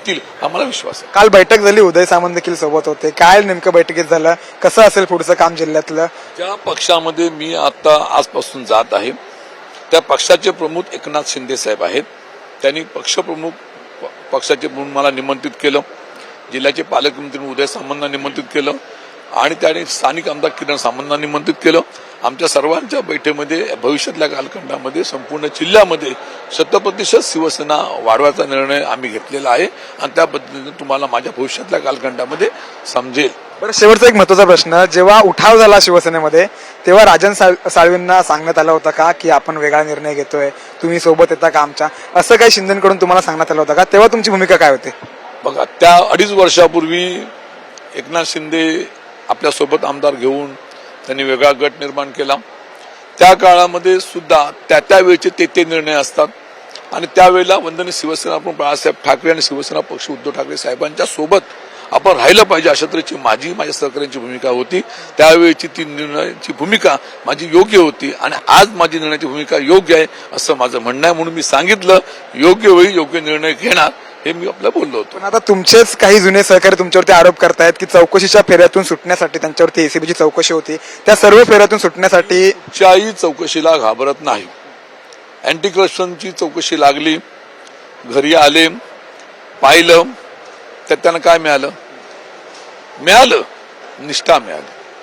येतील आम्हाला विश्वास आहे. काल बैठक झाली, उदय सामंत देखील सोबत होते. काय नेमकं बैठकीत झालं, कसं असेल पुढचं काम जिल्ह्यातलं? ज्या पक्षामध्ये मी आता आजपासून जात आहे त्या पक्षाचे प्रमुख एकनाथ शिंदे साहेब आहेत. त्यांनी पक्षाचे प्रमुख मला निमंत्रित केलं, जिल्ह्याचे पालकमंत्री उदय सामंतांना निमंत्रित केलं आणि त्याने स्थानिक आमदार किरण सामंतांना निमंत्रित केलं. आमच्या सर्वांच्या बैठकीमध्ये भविष्यातल्या कालखंडामध्ये संपूर्ण जिल्ह्यामध्ये 100% शिवसेना वाढवायचा निर्णय आम्ही घेतलेला आहे आणि त्या पद्धतीने तुम्हाला माझ्या भविष्यातल्या कालखंडामध्ये समजेल. बरं, शेवटचा एक महत्त्वाचा प्रश्न, जेव्हा उठाव झाला शिवसेनेमध्ये तेव्हा राजन साळवींना सांगण्यात आलं होतं का की आपण वेगळा निर्णय घेतोय, तुम्ही सोबत येता का आमच्या, असं काही शिंदेकडून तुम्हाला सांगण्यात आलं होतं का? तेव्हा तुमची भूमिका काय होती? बघा, त्या 2.5 वर्षापूर्वी एकनाथ शिंदे आपल्यासोबत आमदार घेऊन त्यांनी वेगळा गट निर्माण केला. त्या काळामध्ये सुद्धा त्या वेळेचे ते निर्णय असतात आणि त्यावेळेला वंदनीय शिवसेना प्रमुख बाळासाहेब ठाकरे आणि शिवसेना पक्ष उद्धव ठाकरे साहेबांच्या सोबत आपण राहिलं पाहिजे अशा तऱ्हेची माझ्या सहकार्यांची भूमिका होती. त्यावेळेची ती निर्णयाची भूमिका माझी योग्य होती आणि आज माझी निर्णयाची भूमिका योग्य आहे असं माझं म्हणणं आहे. म्हणून मी सांगितलं योग्य वेळी योग्य निर्णय घेणार हे मी आपल्याला बोललो होतो. पण आता तुमचेच काही जुने सहकारी तुमच्यावरती आरोप करतायत की चौकशीच्या फेऱ्यातून सुटण्यासाठी त्यांच्यावरती एसीबीची चौकशी होती, त्या सर्व फेऱ्यातून सुटण्यासाठी कुठच्याही चौकशीला घाबरत नाही. अँटी करप्शनची चौकशी लागली, घरी आले, पाहिलं, त्यात त्यांना काय मिळालं? निष्ठा मिळाली.